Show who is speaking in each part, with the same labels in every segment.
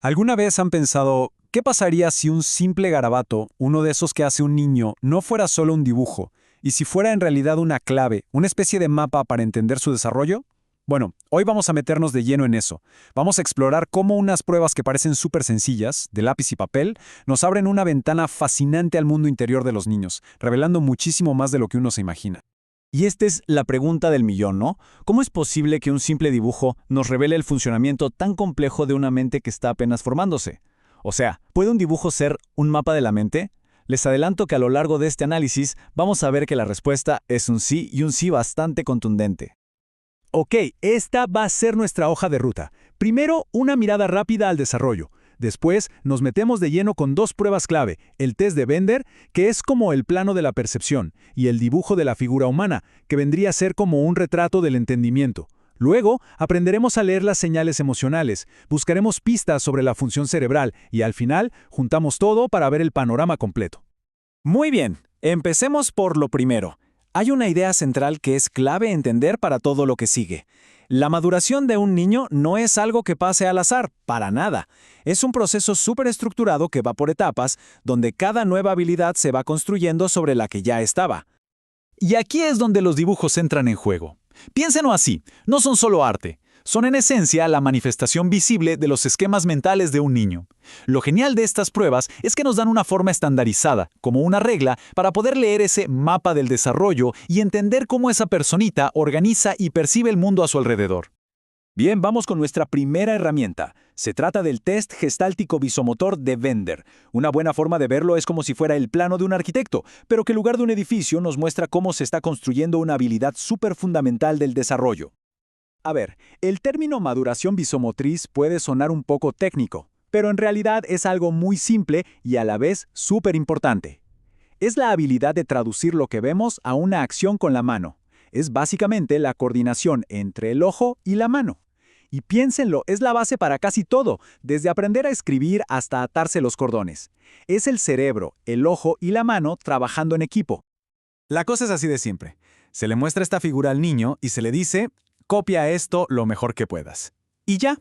Speaker 1: ¿Alguna vez han pensado, qué pasaría si un simple garabato, uno de esos que hace un niño, no fuera solo un dibujo, y si fuera en realidad una clave, una especie de mapa para entender su desarrollo? Bueno, hoy vamos a meternos de lleno en eso. Vamos a explorar cómo unas pruebas que parecen súper sencillas, de lápiz y papel, nos abren una ventana fascinante al mundo interior de los niños, revelando muchísimo más de lo que uno se imagina.
Speaker 2: Y esta es la pregunta del millón, ¿no? ¿Cómo es posible que un simple dibujo nos revele el funcionamiento tan complejo de una mente que está apenas formándose? O sea, ¿puede un dibujo ser un mapa de la mente? Les adelanto que a lo largo de este análisis vamos a ver que la respuesta es un sí y un sí bastante contundente.
Speaker 3: Ok, esta va a ser nuestra hoja de ruta. Primero, una mirada rápida al desarrollo. Después, nos metemos de lleno con dos pruebas clave, el test de Bender, que es como el plano de la percepción, y el dibujo de la figura humana, que vendría a ser como un retrato del entendimiento. Luego, aprenderemos a leer las señales emocionales, buscaremos pistas sobre la función cerebral y al final, juntamos todo para ver el panorama completo.
Speaker 2: Muy bien, empecemos por lo primero. Hay una idea central que es clave entender para todo lo que sigue. La maduración de un niño no es algo que pase al azar, para nada. Es un proceso súper estructurado que va por etapas, donde cada nueva habilidad se va construyendo sobre la que ya estaba.
Speaker 3: Y aquí es donde los dibujos entran en juego. Piénsenlo así, no son solo arte. Son en esencia la manifestación visible de los esquemas mentales de un niño. Lo genial de estas pruebas es que nos dan una forma estandarizada, como una regla, para poder leer ese mapa del desarrollo y entender cómo esa personita organiza y percibe el mundo a su alrededor. Bien, vamos con nuestra primera herramienta. Se trata del test gestáltico visomotor de Bender. Una buena forma de verlo es como si fuera el plano de un arquitecto, pero que en lugar de un edificio nos muestra cómo se está construyendo una habilidad súper fundamental del desarrollo. A ver, el término maduración visomotriz puede sonar un poco técnico, pero en realidad es algo muy simple y a la vez súper importante. Es la habilidad de traducir lo que vemos a una acción con la mano. Es básicamente la coordinación entre el ojo y la mano. Y piénsenlo, es la base para casi todo, desde aprender a escribir hasta atarse los cordones. Es el cerebro, el ojo y la mano trabajando en equipo.
Speaker 1: La cosa es así de siempre. Se le muestra esta figura al niño y se le dice, copia esto lo mejor que puedas. Y ya.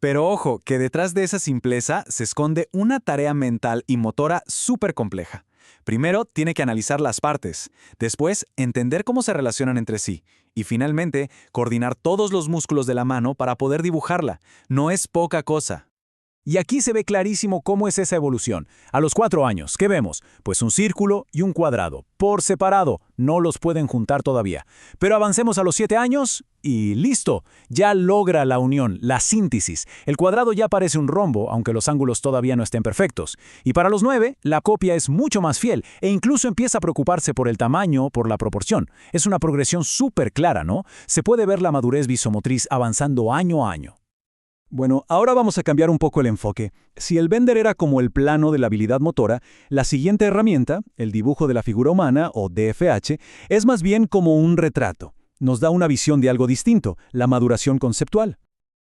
Speaker 1: Pero ojo, que detrás de esa simpleza se esconde una tarea mental y motora súper compleja. Primero, tiene que analizar las partes, después, entender cómo se relacionan entre sí, y finalmente, coordinar todos los músculos de la mano para poder dibujarla. No es poca cosa.
Speaker 3: Y aquí se ve clarísimo cómo es esa evolución. A los 4 años, ¿qué vemos? Pues un círculo y un cuadrado, por separado, no los pueden juntar todavía. Pero avancemos a los 7 años y listo, ya logra la unión, la síntesis. El cuadrado ya parece un rombo, aunque los ángulos todavía no estén perfectos. Y para los 9, la copia es mucho más fiel e incluso empieza a preocuparse por el tamaño, por la proporción. Es una progresión súper clara, ¿no? Se puede ver la madurez visomotriz avanzando año a año. Bueno, ahora vamos a cambiar un poco el enfoque. Si el Bender era como el plano de la habilidad motora, la siguiente herramienta, el dibujo de la figura humana, o DFH, es más bien como un retrato. Nos da una visión de algo distinto, la maduración conceptual.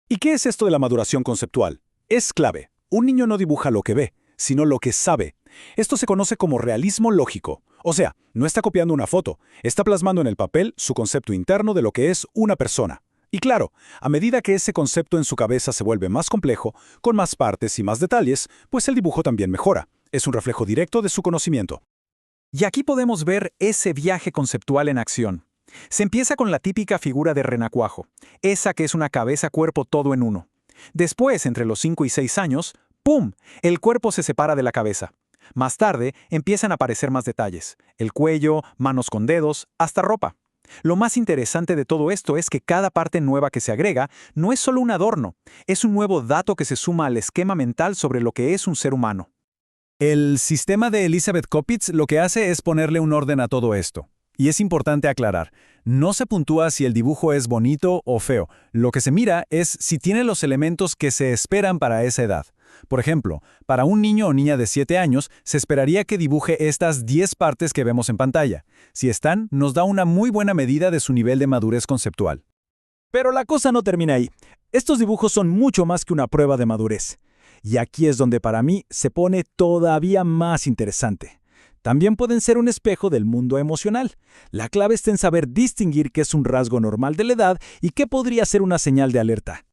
Speaker 3: ¿Y qué es esto de la maduración conceptual? Es clave. Un niño no dibuja lo que ve, sino lo que sabe. Esto se conoce como realismo lógico. O sea, no está copiando una foto, está plasmando en el papel su concepto interno de lo que es una persona. Y claro, a medida que ese concepto en su cabeza se vuelve más complejo, con más partes y más detalles, pues el dibujo también mejora. Es un reflejo directo de su conocimiento.
Speaker 1: Y aquí podemos ver ese viaje conceptual en acción. Se empieza con la típica figura de renacuajo, esa que es una cabeza-cuerpo todo en uno. Después, entre los 5 y 6 años, ¡pum!, el cuerpo se separa de la cabeza. Más tarde, empiezan a aparecer más detalles, el cuello, manos con dedos, hasta ropa. Lo más interesante de todo esto es que cada parte nueva que se agrega no es solo un adorno, es un nuevo dato que se suma al esquema mental sobre lo que es un ser humano.
Speaker 3: El sistema de Elizabeth Koppitz lo que hace es ponerle un orden a todo esto. Y es importante aclarar, no se puntúa si el dibujo es bonito o feo, lo que se mira es si tiene los elementos que se esperan para esa edad. Por ejemplo, para un niño o niña de 7 años, se esperaría que dibuje estas 10 partes que vemos en pantalla. Si están, nos da una muy buena medida de su nivel de madurez conceptual. Pero la cosa no termina ahí. Estos dibujos son mucho más que una prueba de madurez. Y aquí es donde para mí se pone todavía más interesante. También pueden ser un espejo del mundo emocional. La clave está en saber distinguir qué es un rasgo normal de la edad y qué podría ser una señal de alerta.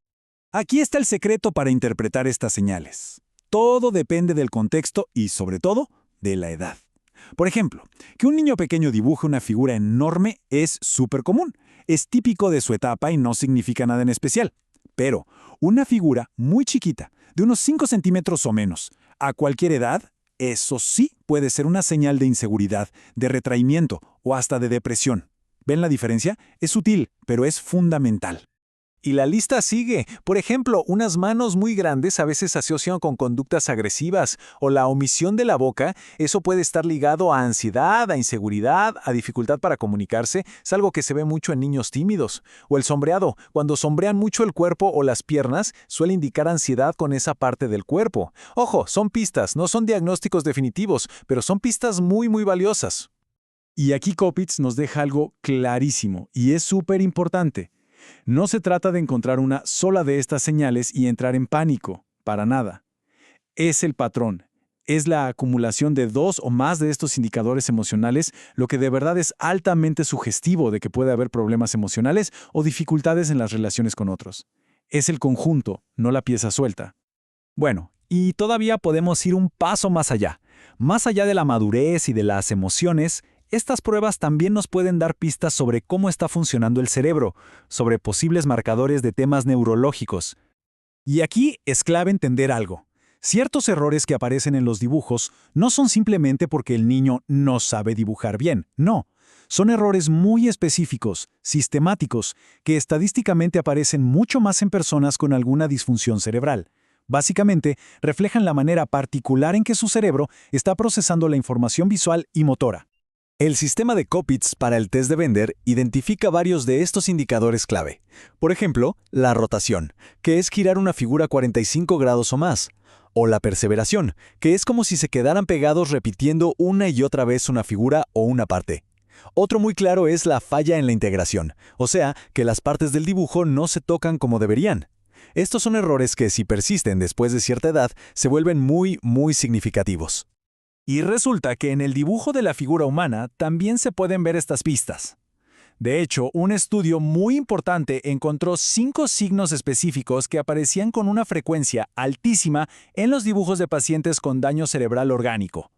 Speaker 3: Aquí está el secreto para interpretar estas señales. Todo depende del contexto y, sobre todo, de la edad. Por ejemplo, que un niño pequeño dibuje una figura enorme es súper común. Es típico de su etapa y no significa nada en especial. Pero una figura muy chiquita, de unos 5 centímetros o menos, a cualquier edad, eso sí puede ser una señal de inseguridad, de retraimiento o hasta de depresión. ¿Ven la diferencia? Es sutil, pero es fundamental.
Speaker 1: Y la lista sigue. Por ejemplo, unas manos muy grandes a veces se asocian con conductas agresivas, o la omisión de la boca, eso puede estar ligado a ansiedad, a inseguridad, a dificultad para comunicarse, es algo que se ve mucho en niños tímidos. O el sombreado, cuando sombrean mucho el cuerpo o las piernas, suele indicar ansiedad con esa parte del cuerpo. Ojo, son pistas, no son diagnósticos definitivos, pero son pistas muy valiosas.
Speaker 3: Y aquí Kopits nos deja algo clarísimo, y es súper importante. No se trata de encontrar una sola de estas señales y entrar en pánico, para nada. Es el patrón, es la acumulación de 2 o más de estos indicadores emocionales lo que de verdad es altamente sugestivo de que puede haber problemas emocionales o dificultades en las relaciones con otros. Es el conjunto, no la pieza suelta.
Speaker 2: Bueno, y todavía podemos ir un paso más allá. Más allá de la madurez y de las emociones, estas pruebas también nos pueden dar pistas sobre cómo está funcionando el cerebro, sobre posibles marcadores de temas neurológicos.
Speaker 3: Y aquí es clave entender algo. Ciertos errores que aparecen en los dibujos no son simplemente porque el niño no sabe dibujar bien, no. Son errores muy específicos, sistemáticos, que estadísticamente aparecen mucho más en personas con alguna disfunción cerebral. Básicamente, reflejan la manera particular en que su cerebro está procesando la información visual y motora.
Speaker 2: El sistema de Kopits para el test de Bender identifica varios de estos indicadores clave. Por ejemplo, la rotación, que es girar una figura 45 grados o más, o la perseveración, que es como si se quedaran pegados repitiendo una y otra vez una figura o una parte. Otro muy claro es la falla en la integración, o sea, que las partes del dibujo no se tocan como deberían. Estos son errores que, si persisten después de cierta edad, se vuelven muy significativos.
Speaker 3: Y resulta que en el dibujo de la figura humana también se pueden ver estas pistas. De hecho, un estudio muy importante encontró 5 signos específicos que aparecían con una frecuencia altísima en los dibujos de pacientes con daño cerebral orgánico.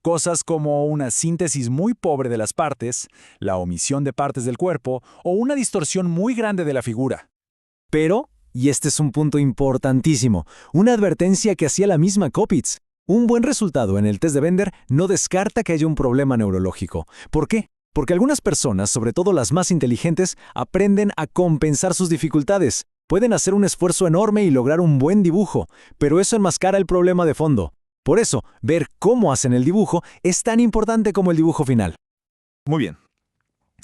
Speaker 3: Cosas como una síntesis muy pobre de las partes, la omisión de partes del cuerpo o una distorsión muy grande de la figura.
Speaker 2: Pero, y este es un punto importantísimo, una advertencia que hacía la misma Kopits. Un buen resultado en el test de Bender no descarta que haya un problema neurológico. ¿Por qué? Porque algunas personas, sobre todo las más inteligentes, aprenden a compensar sus dificultades. Pueden hacer un esfuerzo enorme y lograr un buen dibujo, pero eso enmascara el problema de fondo. Por eso, ver cómo hacen el dibujo es tan importante como el dibujo final.
Speaker 1: Muy bien.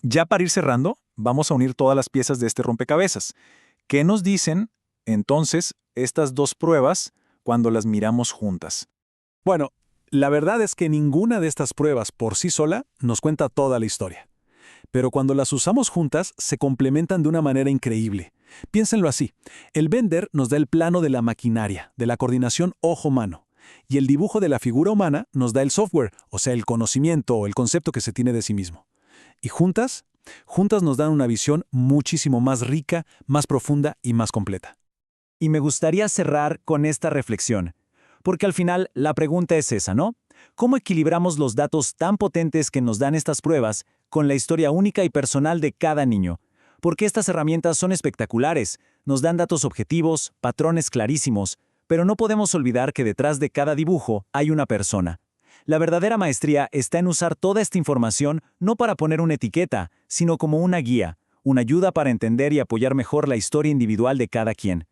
Speaker 1: Ya para ir cerrando, vamos a unir todas las piezas de este rompecabezas. ¿Qué nos dicen, entonces, estas 2 pruebas cuando las miramos juntas? Bueno, la verdad es que ninguna de estas pruebas por sí sola nos cuenta toda la historia. Pero cuando las usamos juntas, se complementan de una manera increíble. Piénsenlo así. El Bender nos da el plano de la maquinaria, de la coordinación ojo-mano. Y el dibujo de la figura humana nos da el software, o sea, el conocimiento o el concepto que se tiene de sí mismo. Y juntas nos dan una visión muchísimo más rica, más profunda y más completa.
Speaker 2: Y me gustaría cerrar con esta reflexión. Porque al final la pregunta es esa, ¿no? ¿Cómo equilibramos los datos tan potentes que nos dan estas pruebas con la historia única y personal de cada niño? Porque estas herramientas son espectaculares, nos dan datos objetivos, patrones clarísimos, pero no podemos olvidar que detrás de cada dibujo hay una persona. La verdadera maestría está en usar toda esta información no para poner una etiqueta, sino como una guía, una ayuda para entender y apoyar mejor la historia individual de cada quien.